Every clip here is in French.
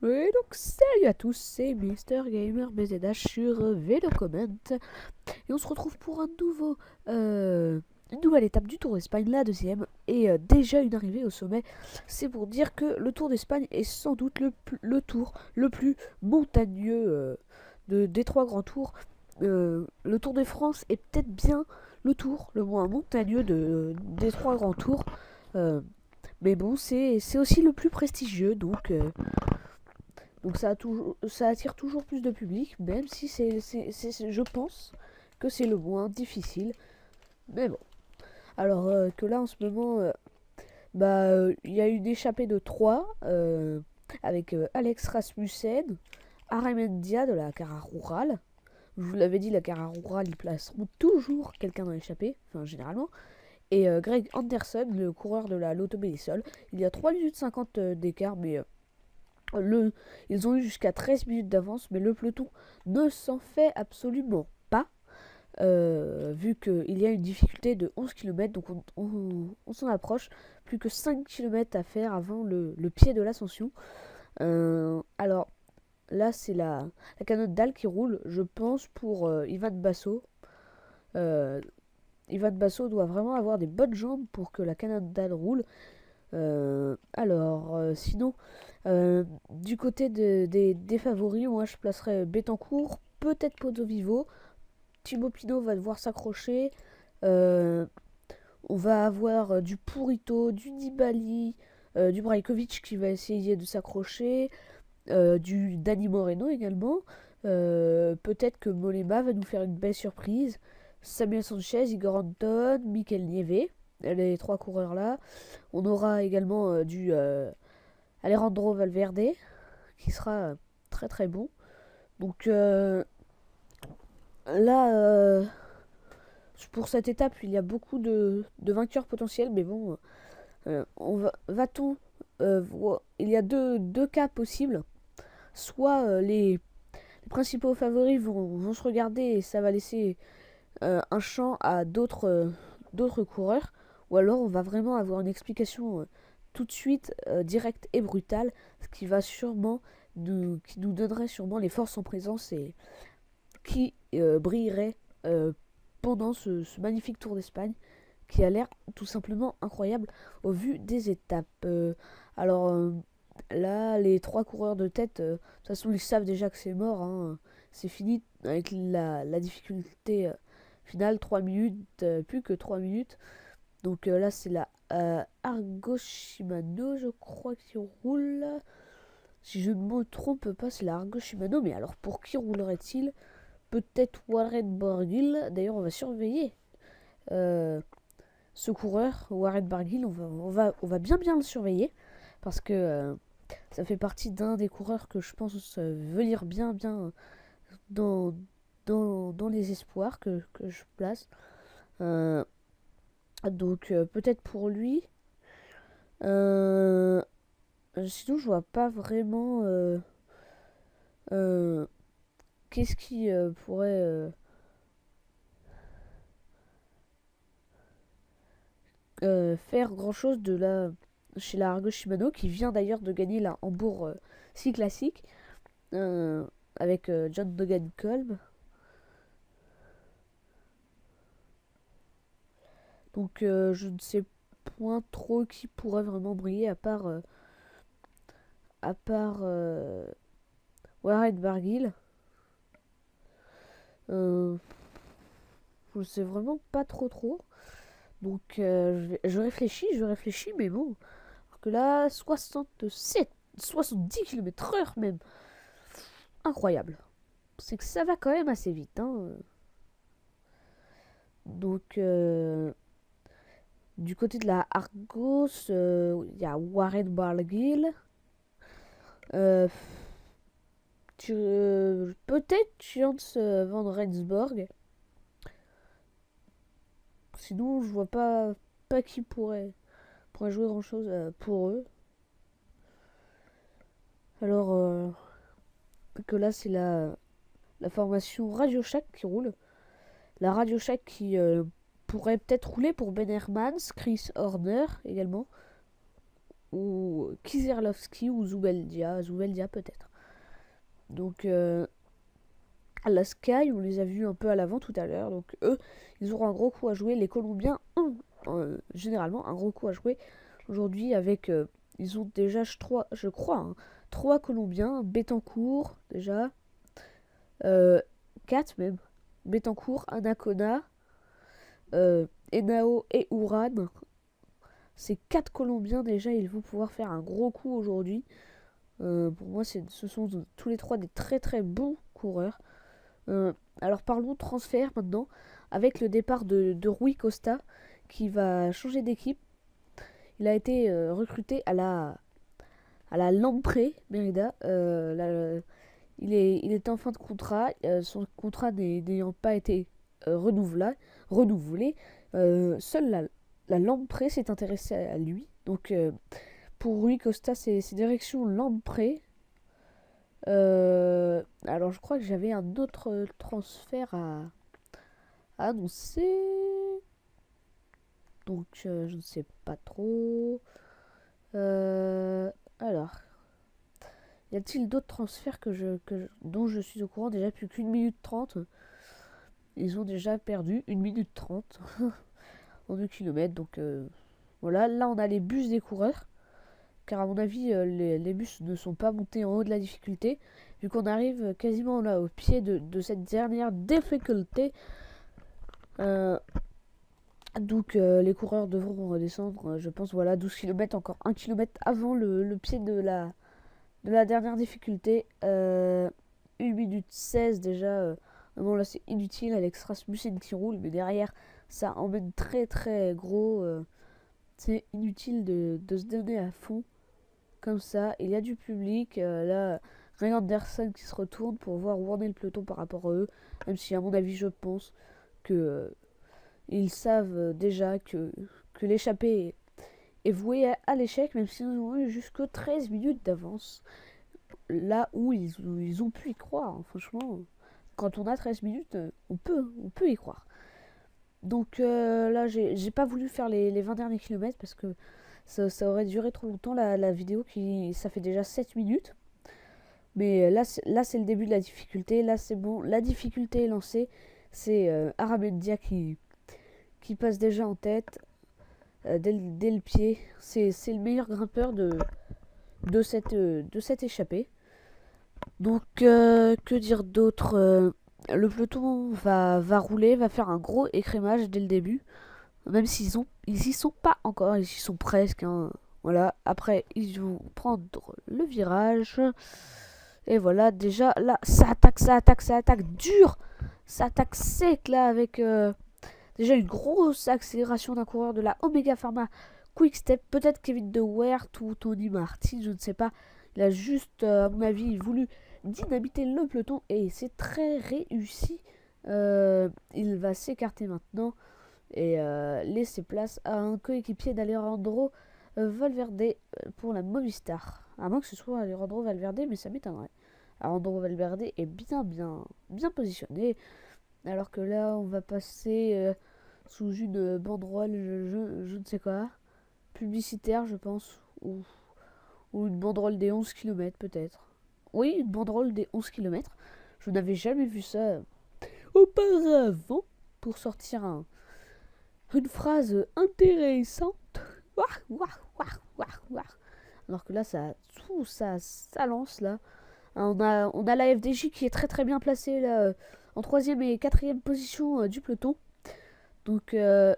Et donc salut à tous, c'est Mister Gamer BZH sur Vélo Comment. Et on se retrouve pour une nouvelle étape du Tour d'Espagne, la deuxième. Et déjà une arrivée au sommet. C'est pour dire que le Tour d'Espagne est sans doute le tour le plus montagneux des trois grands tours. Le Tour de France est peut-être bien le tour le moins montagneux des trois grands tours. Euh, mais bon, c'est aussi le plus prestigieux, donc ça attire toujours plus de public, même si je pense que c'est le moins difficile. Mais bon. Alors que là en ce moment, il y a une échappée de 3 avec Alex Rasmussen, Aramendia de la Cara Rural. Je vous l'avais dit, la Cara Rural, ils placeront toujours quelqu'un dans l'échappée, enfin généralement. Et Greg Anderson, le coureur de la Lotto Belisol. Il y a 3 minutes 50 d'écart, mais ils ont eu jusqu'à 13 minutes d'avance, mais le peloton ne s'en fait absolument pas, vu qu'il y a une difficulté de 11 km, donc on s'en approche. Plus que 5 km à faire avant le pied de l'ascension. Alors là, c'est la canotte dalle qui roule, je pense, pour Ivan Basso. Euh, Ivan Basso doit vraiment avoir des bonnes jambes pour que la canotte dalle roule. Sinon, du côté des favoris, moi je placerais Betancourt, peut-être Pozzo Vivo. Thibaut Pinot va devoir s'accrocher. Euh, on va avoir du Purito, du Nibali, du Brajkovic qui va essayer de s'accrocher, du Dani Moreno également. Peut-être que Molema va nous faire une belle surprise. Samuel Sanchez, Igor Anton, Mikel Nieve, les trois coureurs là. On aura également du Alejandro Valverde qui sera très très bon. Donc là, pour cette étape, il y a beaucoup de vainqueurs potentiels, mais bon, va-t-on il y a deux cas possibles. Soit les principaux favoris vont se regarder et ça va laisser un champ à d'autres coureurs, ou alors on va vraiment avoir une explication tout de suite directe et brutale, ce qui va sûrement qui nous donnerait sûrement les forces en présence et qui brillerait pendant ce magnifique Tour d'Espagne qui a l'air tout simplement incroyable au vu des étapes. Là, les trois coureurs de tête, de toute façon, ils savent déjà que c'est mort, hein. C'est fini avec la difficulté finale, 3 minutes, plus que 3 minutes. Donc là, c'est la Argo Shimano, je crois, qui roule. Si je ne me trompe pas, c'est la Argo Shimano. Mais alors, pour qui roulerait-il? Peut-être Warren Barguil. D'ailleurs, on va surveiller ce coureur, Warren Barguil. On va bien le surveiller. Parce que ça fait partie d'un des coureurs que je pense venir bien dans, dans les espoirs que je place. Euh, Peut-être pour lui. Euh, Sinon je vois pas vraiment euh, qu'est-ce qui pourrait faire grand chose chez la Argo Shimano, qui vient d'ailleurs de gagner la Hambourg Sea Classic euh, avec John Dogan Kolb. Donc je ne sais point trop qui pourrait vraiment briller à part Warren Barguil. Euh, je ne sais vraiment pas trop. Donc je réfléchis, mais bon. Alors que là, 70 km/h même. Incroyable. C'est que ça va quand même assez vite, hein. Donc du côté de la Argos, il y a Warren Barguil. Euh, Peut-être Chance Van Rensburg. Sinon, je vois pas qui pourrait jouer grand chose pour eux. Alors que là, c'est la formation Radio Shack qui roule. La Radio Shack qui pourrait peut-être rouler pour Ben Hermans, Chris Horner également. ou Kizerlovski ou Zubeldia peut-être. Donc la Sky, on les a vus un peu à l'avant tout à l'heure. Donc eux, ils auront un gros coup à jouer. Les Colombiens ont généralement un gros coup à jouer aujourd'hui avec... ils ont déjà, je crois, hein, 3 Colombiens. Betancourt, déjà. 4 même. Betancourt, Anacona, Henao et Uran. Ces 4 Colombiens, déjà, ils vont pouvoir faire un gros coup aujourd'hui. Pour moi, ce sont tous les 3 des très très bons coureurs. Alors parlons transfert maintenant, avec le départ de Rui Costa, qui va changer d'équipe. Il a été recruté à la Lampre Merida. Il est en fin de contrat. Son contrat n'ayant pas été renouvelé. Seule la Lampre s'est intéressée à lui. Donc pour Rui Costa, c'est direction Lampre. Alors je crois que j'avais un autre transfert à annoncer. Donc je ne sais pas trop. Alors, y a-t-il d'autres transferts dont je suis au courant? Déjà plus qu'1 minute 30. Ils ont déjà perdu 1 minute 30 en 2 km. Donc voilà, là on a les bus des coureurs. Car à mon avis, les bus ne sont pas montés en haut de la difficulté. Vu qu'on arrive quasiment là au pied de cette dernière difficulté. Donc les coureurs devront redescendre, je pense, voilà, 12 km, encore 1 km avant le pied de la dernière difficulté. 1 minute 16 déjà. Non, là c'est inutile, Alex Rasmussen qui roule, mais derrière ça emmène très très gros. C'est inutile de se donner à fond comme ça. Il y a du public, là, Ray Anderson qui se retourne pour voir où en est le peloton par rapport à eux, même si à mon avis je pense que ils savent déjà que l'échappée est vouée à l'échec, même s'ils ont eu jusque 13 minutes d'avance. Là où ils ont pu y croire, hein. Franchement, quand on a 13 minutes, on peut y croire. Donc là, j'ai pas voulu faire les 20 derniers kilomètres parce que ça aurait duré trop longtemps la vidéo, ça fait déjà 7 minutes. Mais là c'est le début de la difficulté. Là c'est bon, la difficulté est lancée. C'est Aramendia qui passe déjà en tête dès le pied. C'est le meilleur grimpeur de cette échappée. Donc que dire d'autre? Le peloton va rouler, va faire un gros écrémage dès le début. Même ils y sont pas encore, ils y sont presque, hein. Voilà, après ils vont prendre le virage. Et voilà, déjà là, ça attaque dur. Ça attaque sec là avec déjà une grosse accélération d'un coureur de la Omega Pharma Quick Step. Peut-être Kevin De Weert ou Tony Martin, je ne sais pas. Il a juste, à mon avis, voulu dynamiter le peloton et c'est très réussi. Il va s'écarter maintenant et laisser place à un coéquipier d'Alejandro Valverde pour la Movistar. À moins que ce soit Alejandro Valverde, mais ça m'étonnerait. Alejandro Valverde est bien positionné. Alors que là, on va passer sous une banderole, je ne sais quoi, publicitaire, je pense, ou une banderole des 11 km peut-être. Oui, une banderole des 11 km. Je n'avais jamais vu ça auparavant pour sortir une phrase intéressante. Alors que là, ça lance là. On a la FDJ qui est très très bien placée là, en 3e et 4e position du peloton. Donc déjà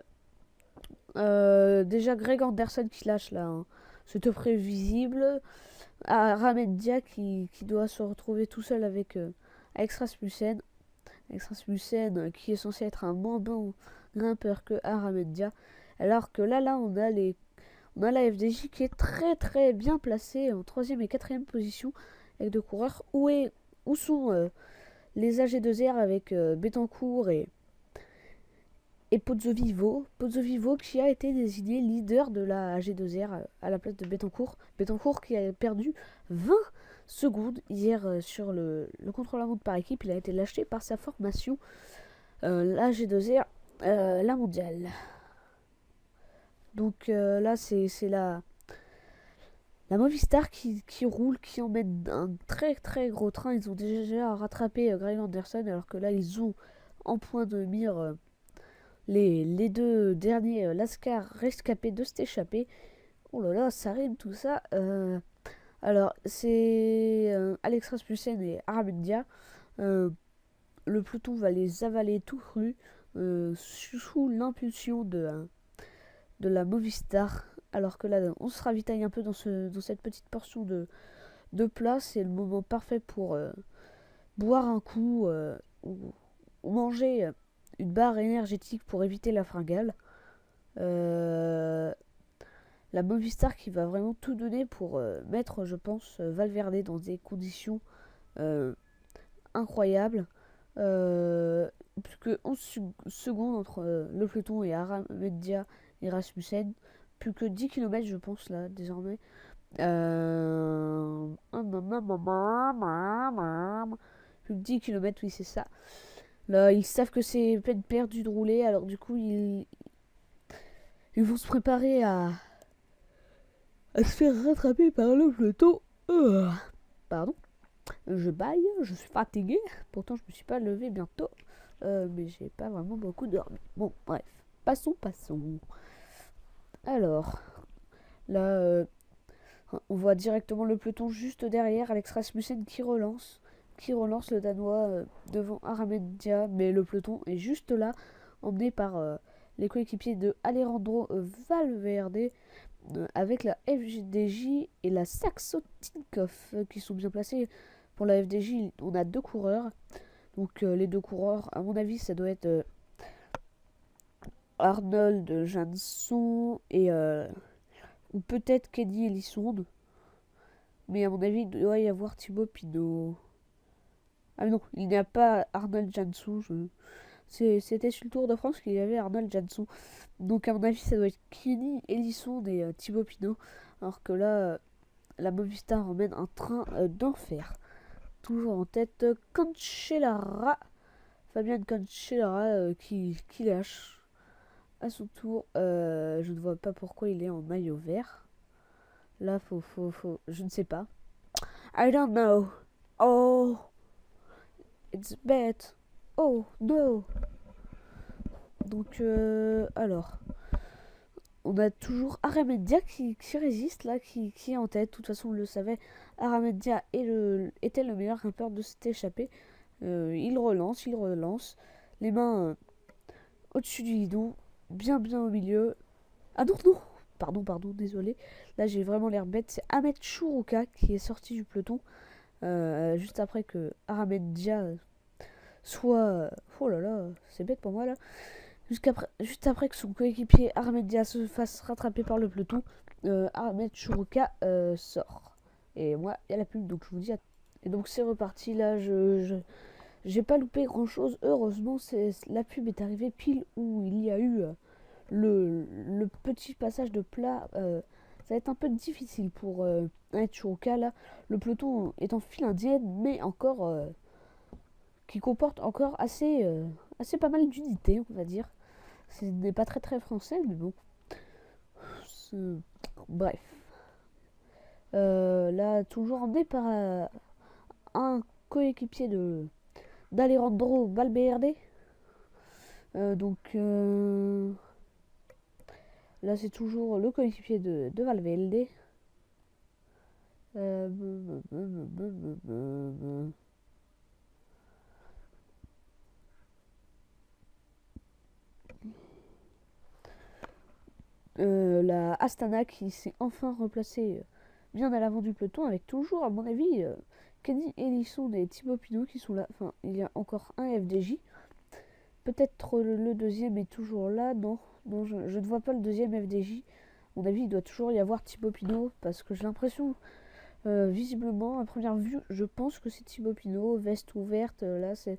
Greg Anderson qui lâche là, hein. C'est tout prévisible. Ramendia qui doit se retrouver tout seul avec Rasmussen. Rasmussen qui est censé être un moins bon grimpeur que Ramendia. Alors que là on a la FDJ qui est très très bien placée en 3e et 4e position avec 2 coureurs. Où sont les AG2R avec Betancourt et Pozzovivo qui a été désigné leader de la AG2R à la place de Betancourt. Betancourt qui a perdu 20 secondes hier sur le contre-la-montre par équipe. Il a été lâché par sa formation, la AG2R, la mondiale. Donc là c'est La Movistar qui roule, qui emmène un très très gros train. Ils ont déjà rattrapé Greg Anderson, alors que là ils ont en point de mire les deux derniers Lascar rescapés de cette échappée. Oh là là, ça rime tout ça. Alors c'est Alex Rasmussen et Aramendia. Euh, le peloton va les avaler tout cru sous l'impulsion de la Movistar. Alors que là, on se ravitaille un peu dans cette petite portion de plat. C'est le moment parfait pour boire un coup ou manger une barre énergétique pour éviter la fringale. Euh, la Movistar qui va vraiment tout donner pour mettre, je pense, Valverde dans des conditions euh, incroyables. Plus que 11 secondes entre le peloton et Aramendia et Rasmussen. Plus que 10 km, je pense, là, désormais. Plus que 10 km, oui, c'est ça. Là, ils savent que c'est peine perdue de rouler, alors du coup, ils vont se préparer à se faire rattraper par le peloton. Pardon, je baille, je suis fatigué. Pourtant, je me suis pas levé bientôt. Mais j'ai pas vraiment beaucoup dormi. Bon, bref. Passons. Alors, là, on voit directement le peloton juste derrière. Alex Rasmussen qui relance le Danois devant Aramendia. Mais le peloton est juste là, emmené par les coéquipiers de Alejandro Valverde, avec la FDJ et la Saxo Tinkoff qui sont bien placés. Pour la FDJ, on a deux coureurs. Donc les deux coureurs, à mon avis, ça doit être Arnold Jansson et ou peut-être Kenny Elissonde. Mais à mon avis, il doit y avoir Thibaut Pinot. Ah non, il n'y a pas Arnold Jansson. C'était sur le Tour de France qu'il y avait Arnold Jansson. Donc à mon avis, ça doit être Kenny Elissonde et Thibaut Pinot. Alors que là, la Movistar emmène un train d'enfer. Toujours en tête, Cancellara. Fabien Cancellara qui lâche à son tour. Je ne vois pas pourquoi il est en maillot vert. Là, je ne sais pas. I don't know. Oh, it's bad. Oh, no. Donc, alors. On a toujours Aramendia qui résiste, là, qui est en tête. De toute façon, on le savait. Aramendia était le meilleur grimpeur de cette échappée. Il relance. Les mains au-dessus du guidon. Bien au milieu. Ah non. Pardon, désolé. Là, j'ai vraiment l'air bête. C'est Ahmed Chourouka qui est sorti du peloton. Juste après que Aramendia soit... oh là là, c'est bête pour moi, là. Juste après que son coéquipier Aramendia se fasse rattraper par le peloton, Ahmed Chourouka sort. Et moi, il y a la pub, donc je vous dis... Et donc c'est reparti, là, j'ai pas loupé grand chose. Heureusement, la pub est arrivée pile où il y a eu le petit passage de plat. Ça va être un peu difficile pour Ahmed Chourouka, là. Le peloton est en file indienne, mais encore... qui comporte encore assez pas mal d'unités, on va dire. Ce n'est pas très français, mais bon. Bref. Là, toujours emmené par un coéquipier d'Alejandro Valverde. Donc là, c'est toujours le coéquipier de Valverde. La Astana qui s'est enfin replacée bien à l'avant du peloton, avec toujours, à mon avis, Kenny Elissonde et Thibaut Pinot qui sont là. Enfin, il y a encore un FDJ. Peut-être le deuxième est toujours là. Non, je ne vois pas le deuxième FDJ. À mon avis, il doit toujours y avoir Thibaut Pinot, parce que j'ai l'impression, visiblement, à première vue, je pense que c'est Thibaut Pinot, veste ouverte. Là, ça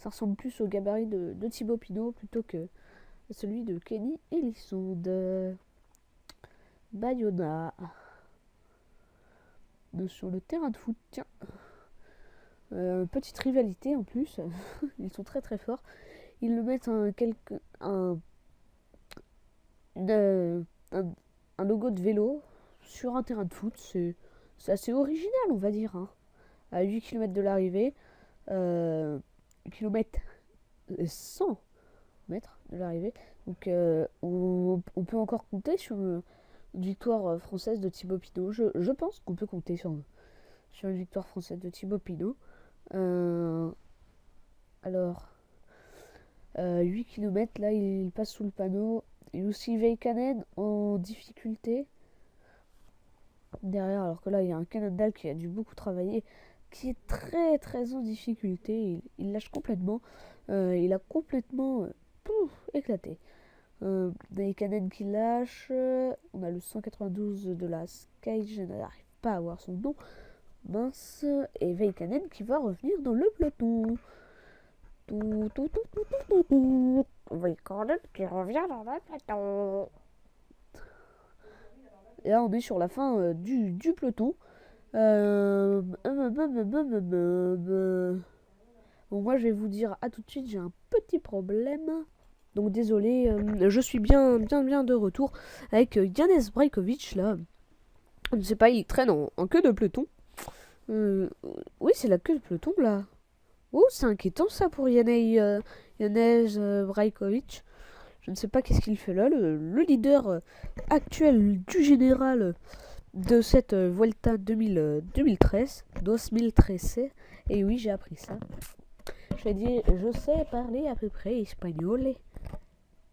ressemble plus au gabarit de Thibaut Pinot plutôt que celui de Kenny Elissonde. Bayona. Sur le terrain de foot, tiens. Petite rivalité en plus. Ils sont très forts. Ils le mettent un logo de vélo sur un terrain de foot. C'est assez original, on va dire, hein. À 8 km de l'arrivée, kilomètres 100 mètres de l'arrivée. Donc on peut encore compter sur une victoire française de Thibaut Pinot. Je pense qu'on peut compter sur une victoire française de Thibaut Pinot. Alors, 8 km, là, il passe sous le panneau. Il y a aussi Veikkanen en difficulté derrière, alors que là, il y a un Cannondale qui a dû beaucoup travailler, qui est très très en difficulté. Il lâche complètement. Il a complètement éclaté. Veikkanen qui lâche. On a le 192 de la Sky, je n'arrive pas à voir son nom. Mince. Et Veikkanen qui va revenir dans le peloton. Veikkanen qui revient dans le peloton. Et là, on est sur la fin du peloton. Bon, moi, je vais vous dire à tout de suite, j'ai un petit problème. Donc, désolé, je suis bien de retour avec Janez Brajkovic, là. Je ne sais pas, il traîne en queue de peloton. Oui, c'est la queue de peloton, là. Oh, c'est inquiétant, ça, pour Janez Brajkovic. Je ne sais pas qu'est-ce qu'il fait là, le leader actuel du général de cette Vuelta 2013. Et oui, j'ai appris ça. Je sais parler à peu près espagnol.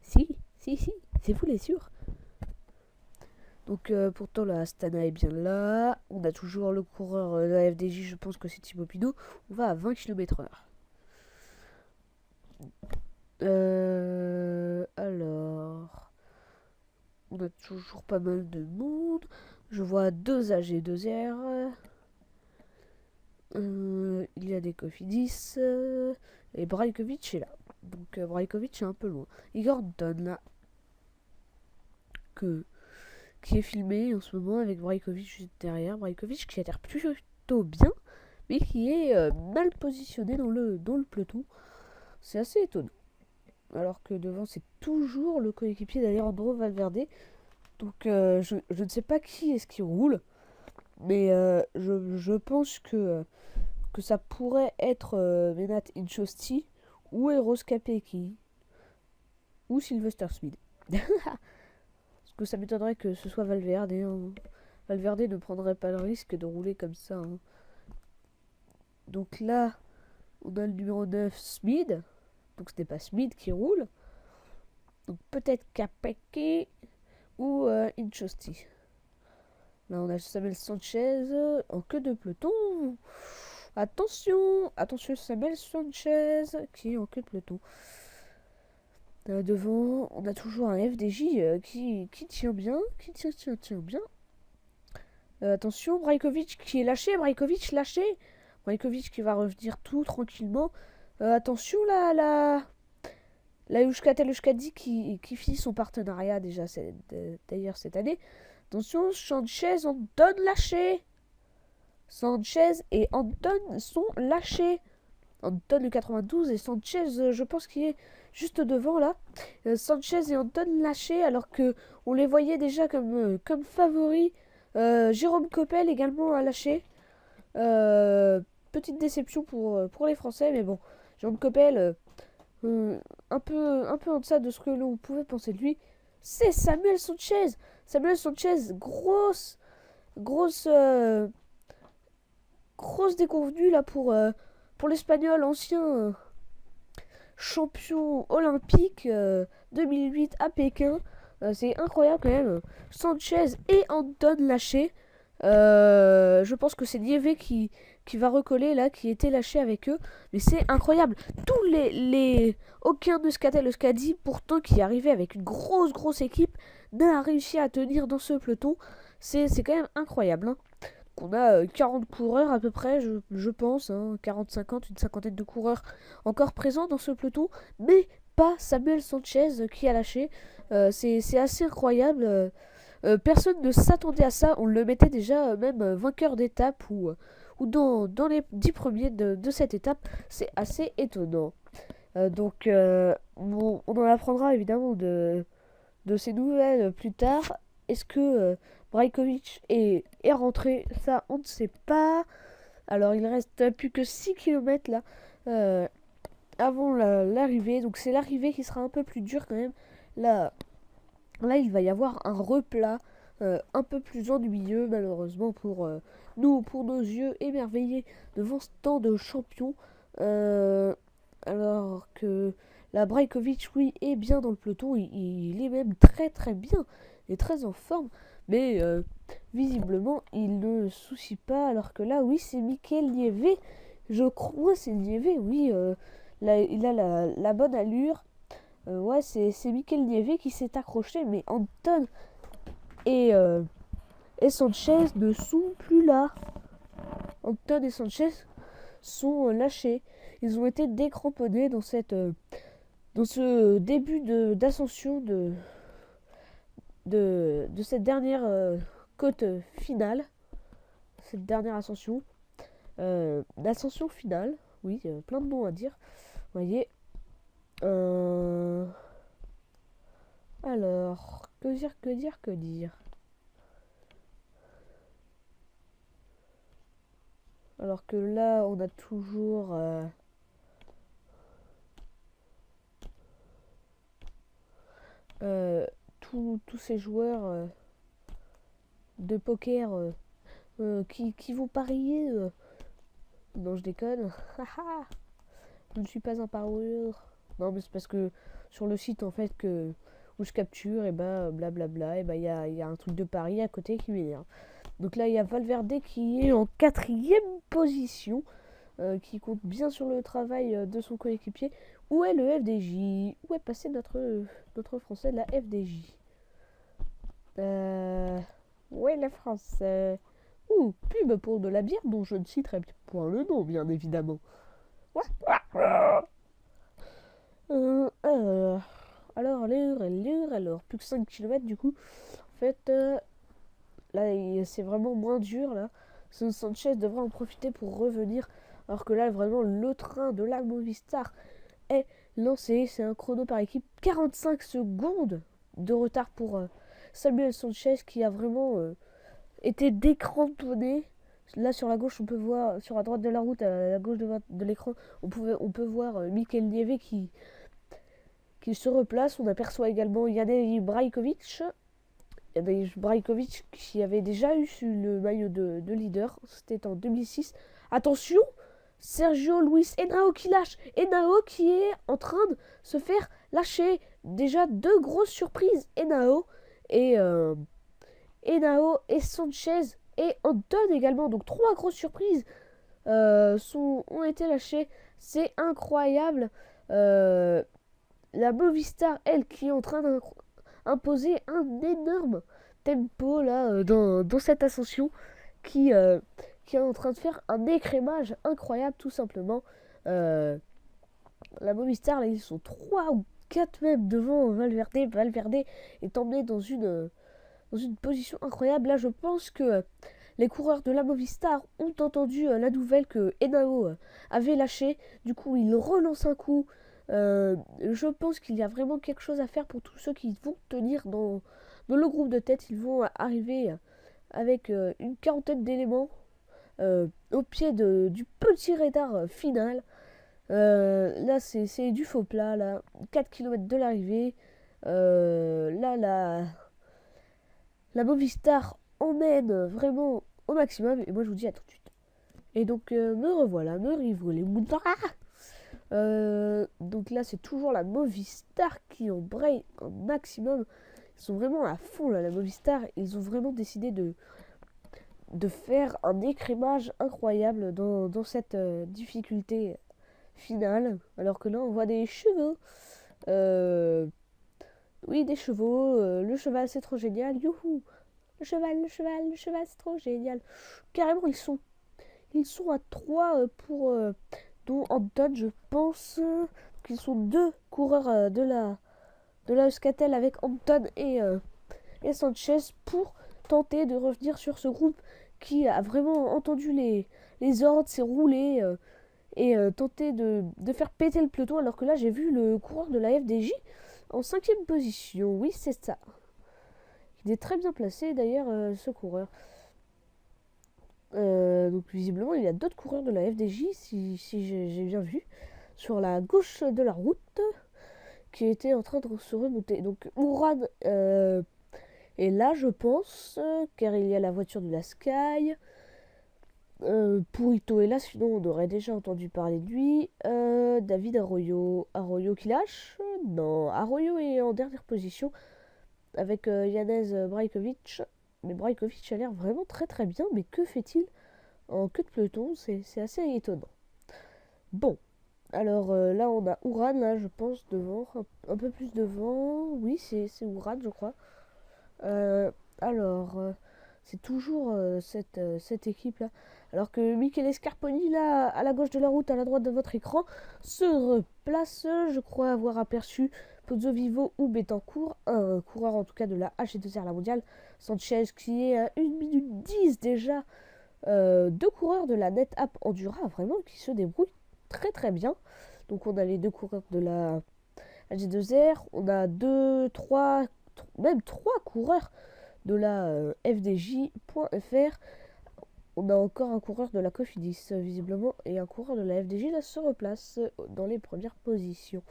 Si, c'est vous les sûr. Donc pourtant la Astana est bien là. On a toujours le coureur de la FDJ, je pense que c'est Thibaut Pinot. On va à 20 km/h. Alors, on a toujours pas mal de monde. Je vois 2 AG2R. Il y a des Cofidis. Et Brajkovic est là. Donc Brajkovic est un peu loin. Igor Donne là. Qui est filmé en ce moment avec Brajkovic juste derrière. Brajkovic qui a l'air plutôt bien, mais qui est mal positionné dans le peloton. C'est assez étonnant. Alors que devant, c'est toujours le coéquipier d'Alejandro Valverde. Donc, je ne sais pas qui est-ce qui roule. Mais je pense que ça pourrait être Menat Inchosti ou Eros Capecchi ou Sylvester Smith. Parce que ça m'étonnerait que ce soit Valverde. Hein. Valverde ne prendrait pas le risque de rouler comme ça. Hein. Donc là, on a le numéro 9, Smith. Donc ce n'est pas Smith qui roule. Donc peut-être Capecchi ou Inchosti. Là on a Samuel Sanchez en queue de peloton. Attention Samuel Sanchez qui est en queue de peloton. Devant on a toujours un FDJ qui tient bien. Qui tient bien. Attention Brajkovic qui est lâché. Brajkovic qui va revenir tout tranquillement. Attention la Yushka Telushkadi qui finit son partenariat déjà d'ailleurs cette année. Attention, Sanchez, Anton lâché. Sanchez et Anton sont lâchés. Anton le 92 et Sanchez, je pense qu'il est juste devant là. Sanchez et Anton lâchés alors que on les voyait déjà comme favoris. Jérôme Coppel également a lâché. Petite déception pour les Français, mais bon. Jérôme Coppel, un peu en deçà de ce que l'on pouvait penser de lui. C'est Samuel Sanchez. Grosse déconvenue là pour l'Espagnol, ancien champion olympique 2008 à Pékin. C'est incroyable quand même. Sanchez et Anton lâchés. Je pense que c'est Nieve qui va recoller là, qui était lâché avec eux. Mais c'est incroyable. Tous aucun Euskadi, pourtant qui arrivait avec une grosse équipe, n'a réussi à tenir dans ce peloton. C'est quand même incroyable. Hein. On a 40 coureurs à peu près, je pense. Hein, 40-50, une cinquantaine de coureurs encore présents dans ce peloton. Mais pas Samuel Sanchez qui a lâché. C'est assez incroyable. Personne ne s'attendait à ça. On le mettait déjà même vainqueur d'étape ou dans les 10 premiers de cette étape. C'est assez étonnant. Donc on en apprendra évidemment de ces nouvelles plus tard. Est-ce que Brajkovic est rentré, ça on ne sait pas. Alors il reste plus que 6 km là avant l'arrivée, donc c'est l'arrivée qui sera un peu plus dure quand même. Là il va y avoir un replat un peu plus ennuyeux malheureusement pour nous, pour nos yeux émerveillés devant ce temps de champion. Alors que la Brajkovic, oui, est bien dans le peloton, il est même très très bien, il est très en forme, mais visiblement il ne soucie pas, alors que là, oui, c'est Mikel Nieve, je crois, c'est Nieve, oui, là, il a la bonne allure, ouais, c'est Mikel Nieve qui s'est accroché, mais Anton et, euh, et Sanchez ne sont plus là. Anton et Sanchez sont lâchés. Ils ont été décramponnés dans ce début d'ascension de cette dernière côte finale, cette dernière ascension, l'ascension finale, oui, plein de mots à dire, vous voyez. Alors, que dire. Alors que là, on a toujours tous ces joueurs de poker qui vont parier. Non, je déconne. Je ne suis pas un parieur. Non, mais c'est parce que sur le site en fait où je capture, et bah blablabla, et bah il y a un truc de pari à côté qui m'énerve. Donc là, il y a Valverde qui est en 4ème position, qui compte bien sur le travail de son coéquipier. Où est le FDJ? Où est passé notre français de la FDJ? Où est la français? Ouh, pub pour de la bière dont je ne citerai point le nom, bien évidemment. Alors, alors, plus que 5 km du coup. En fait, là, c'est vraiment moins dur, là. Sanchez devrait en profiter pour revenir. Alors que là, vraiment, le train de la Movistar est lancé. C'est un chrono par équipe. 45 secondes de retard pour Samuel Sanchez qui a vraiment été décramponné. Là, sur la gauche, on peut voir, sur la droite de la route, à la gauche de l'écran, on peut voir Mikel Nieve qui se replace. On aperçoit également Janez Brajkovic. Qui avait déjà eu le maillot de leader. C'était en 2006. Attention, Sergio Luis Henao qui lâche. Henao qui est en train de se faire lâcher. Déjà 2 grosses surprises. Henao et Sanchez et Anton également. Donc 3 grosses surprises ont été lâchées. C'est incroyable. La Movistar, elle, qui est en train d'imposer un énorme tempo là dans cette ascension qui est en train de faire un écrémage incroyable tout simplement. La Movistar, là, ils sont 3 ou 4 même devant Valverde. Valverde est emmené dans une position incroyable. Là, je pense que les coureurs de la Movistar ont entendu la nouvelle que Henao avait lâché. Du coup, ils relancent un coup. Je pense qu'il y a vraiment quelque chose à faire pour tous ceux qui vont tenir dans le groupe de tête. Ils vont arriver avec une quarantaine d'éléments au pied du petit radar final. Là, c'est du faux plat. Là, 4 km de l'arrivée. Là, la Movistar emmène vraiment au maximum. Et moi, je vous dis à tout de suite. Et donc, me revoilà, me rive les moutons. Donc là, c'est toujours la Movistar qui embraye un maximum. Ils sont vraiment à fond là, la Movistar. Ils ont vraiment décidé de faire un écrémage incroyable dans cette difficulté finale. Alors que là, on voit des chevaux. Oui, des chevaux. Le cheval, c'est trop génial. Youhou! Le cheval, c'est trop génial. Carrément, ils sont à 3 pour... dont Anton, je pense qu'ils sont 2 coureurs de la Euskaltel avec Anton et Sanchez pour tenter de revenir sur ce groupe qui a vraiment entendu les ordres, s'est roulé et tenter de faire péter le peloton. Alors que là, j'ai vu le coureur de la FDJ en 5ème position. Oui, c'est ça. Il est très bien placé d'ailleurs, ce coureur. Donc visiblement il y a d'autres coureurs de la FDJ, si j'ai bien vu, sur la gauche de la route, qui étaient en train de se remonter. Donc Mourad est là, je pense, car il y a la voiture de la Sky. Purito est là, sinon on aurait déjà entendu parler de lui. David Arroyo. Arroyo qui lâche? Non, Arroyo est en dernière position avec Janez Brajkovic. Mais Brajkovic a l'air vraiment très très bien, mais que fait-il en queue de peloton? C'est assez étonnant. Bon, alors là on a Uran, là je pense, devant, un peu plus devant. Oui, c'est Uran, je crois. Alors, c'est toujours cette équipe-là. Alors que Michele Scarponi, là, à la gauche de la route, à la droite de votre écran, se replace. Je crois avoir aperçu Pozzo Vivo ou Betancourt, un coureur en tout cas de la AG2R, la mondiale. Sanchez qui est à 1 minute 10 déjà. Deux coureurs de la NetApp Endura, vraiment, qui se débrouillent très très bien. Donc on a les deux coureurs de la AG2R, on a même trois coureurs de la FDJ.fr. On a encore un coureur de la Cofidis, visiblement, et un coureur de la FDJ là se replace dans les premières positions.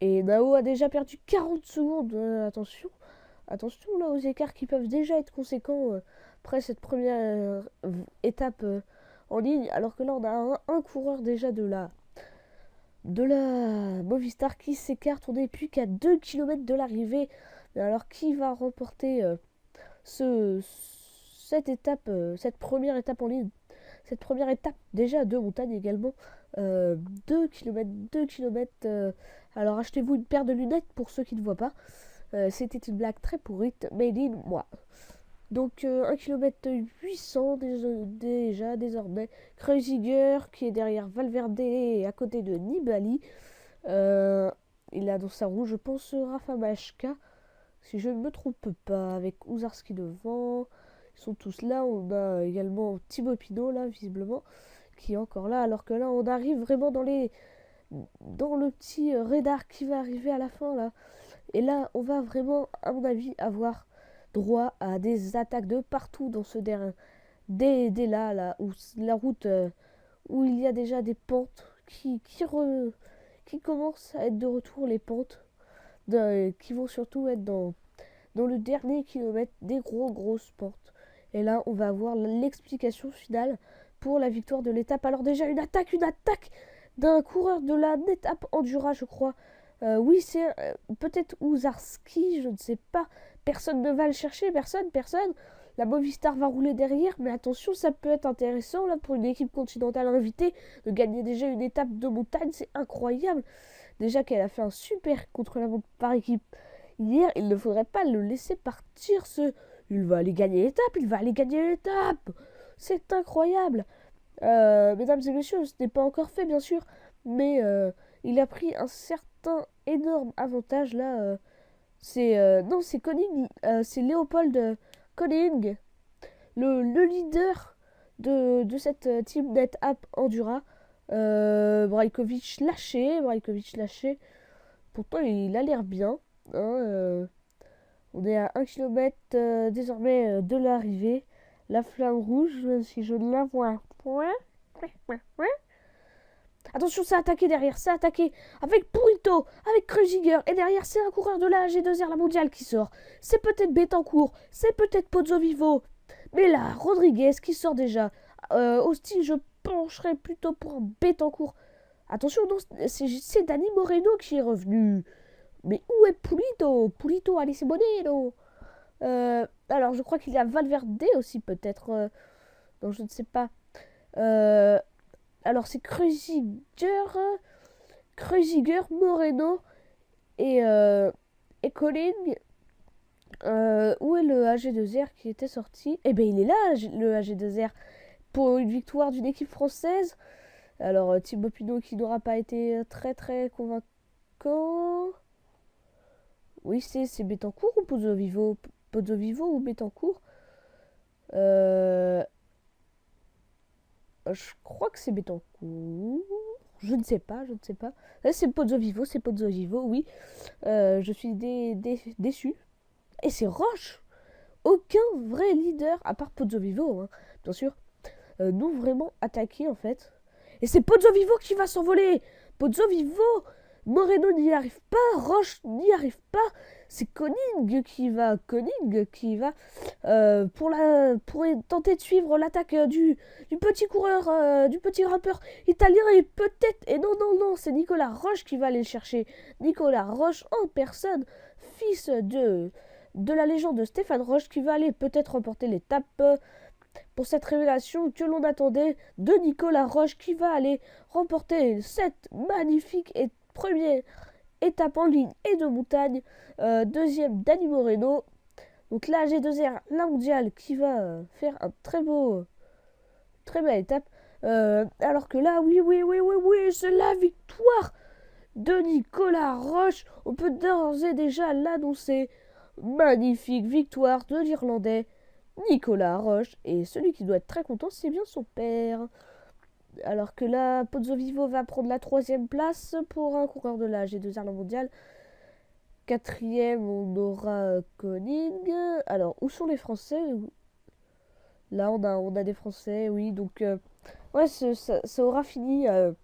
Et Nao a déjà perdu 40 secondes. Attention là aux écarts qui peuvent déjà être conséquents après cette première étape en ligne. Alors que là, on a un coureur déjà de la Movistar qui s'écarte. On n'est plus qu'à 2 km de l'arrivée. Mais alors, qui va remporter cette première étape en ligne? Cette première étape déjà de montagne également. 2 km, 2 km. Alors, achetez-vous une paire de lunettes pour ceux qui ne voient pas. C'était une blague très pourrite, made in moi. Donc 1 km 800 déjà désormais. Kreuziger qui est derrière Valverde et à côté de Nibali. Il a dans sa roue, je pense, Rafa Majka, si je ne me trompe pas, avec Ouzarski devant. Ils sont tous là. On a également Thibaut Pinot là, visiblement, qui est encore là. Alors que là, on arrive vraiment dans le petit radar qui va arriver à la fin là. Et là, on va vraiment, à mon avis, avoir droit à des attaques de partout dans ce terrain. Dès là, où la route, où il y a déjà des pentes qui commencent à être de retour, les pentes, qui vont surtout être dans le dernier kilomètre, des grosses pentes. Et là, on va avoir l'explication finale pour la victoire de l'étape. Alors déjà, une attaque d'un coureur de la NetApp Endura, je crois. Oui, c'est peut-être Ouzarski, je ne sais pas. Personne ne va le chercher, personne. La Movistar va rouler derrière, mais attention, ça peut être intéressant là pour une équipe continentale invitée de gagner déjà une étape de montagne, c'est incroyable. Déjà qu'elle a fait un super contre-la-montre par équipe hier, il ne faudrait pas le laisser partir. Il va aller gagner l'étape. C'est incroyable. Mesdames et messieurs, ce n'est pas encore fait bien sûr, mais il a pris un certain énorme avantage là. C'est Koenig, c'est Léopold Koenig, le leader de cette team NetApp Endura. Brajkovic lâché. Pourtant, il a l'air bien. Hein, on est à 1 km désormais de l'arrivée. La flamme rouge, même si je ne la vois point. Attention, c'est attaqué derrière, c'est attaqué avec Purito, avec Kreuziger. Et derrière, c'est un coureur de la G2R, la mondiale, qui sort. C'est peut-être Betancourt, c'est peut-être Pozzo Vivo. Mais là, Rodriguez qui sort déjà. Austin, je pencherais plutôt pour un Betancourt. Attention, non, c'est Dani Moreno qui est revenu. Mais où est Purito, allez, c'est Bonino. Alors, je crois qu'il y a Valverde aussi, peut-être. Donc, je ne sais pas. Alors, c'est Kreuziger, Moreno et Colling. Où est le AG2R qui était sorti? Eh bien, il est là, le AG2R, pour une victoire d'une équipe française. Alors, Thibaut Pinot qui n'aura pas été très très convaincant. Oui, c'est Betancourt ou Pozzo Vivo ou Betancourt. Je crois que c'est Betancourt. Je ne sais pas, je ne sais pas. C'est Pozzo Vivo, oui. Je suis déçu. Et c'est Roche. Aucun vrai leader, à part Pozzo Vivo, hein, bien sûr, nous vraiment attaqué en fait. Et c'est Pozzo Vivo qui va s'envoler. Pozzo Vivo, Moreno n'y arrive pas, Roche n'y arrive pas. C'est Koning qui va pour tenter de suivre l'attaque du petit coureur, du petit rappeur italien et peut-être, et non, c'est Nicolas Roche qui va aller le chercher. Nicolas Roche en personne, fils de la légende de Stéphane Roche, qui va aller peut-être remporter l'étape pour cette révélation que l'on attendait de Nicolas Roche, qui va aller remporter cette magnifique et première étape en ligne et de montagne. Deuxième, Dani Moreno. Donc la G2R, la mondiale, qui va faire un très belle étape. Alors que là, oui, c'est la victoire de Nicolas Roche. On peut d'ores et déjà l'annoncer. Magnifique victoire de l'Irlandais Nicolas Roche. Et celui qui doit être très content, c'est bien son père. Alors que là, Pozzo Vivo va prendre la 3e place pour un coureur de la G2R mondiale. 4e, on aura Koning. Alors, où sont les Français? Là, on a des Français, oui. Donc, ouais, ça aura fini un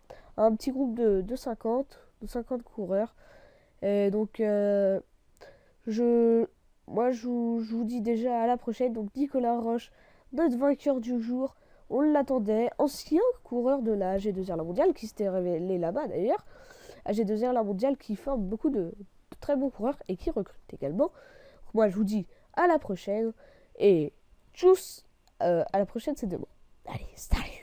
petit groupe de 50 coureurs. Et donc, moi, je vous dis déjà à la prochaine. Donc, Nicolas Roche, notre vainqueur du jour. On l'attendait, ancien coureur de la G2R la mondiale, qui s'était révélé là-bas d'ailleurs. La G2R la mondiale qui forme beaucoup de très bons coureurs et qui recrute également. Moi, je vous dis à la prochaine et tchuss, à la prochaine, c'est demain. Allez, salut!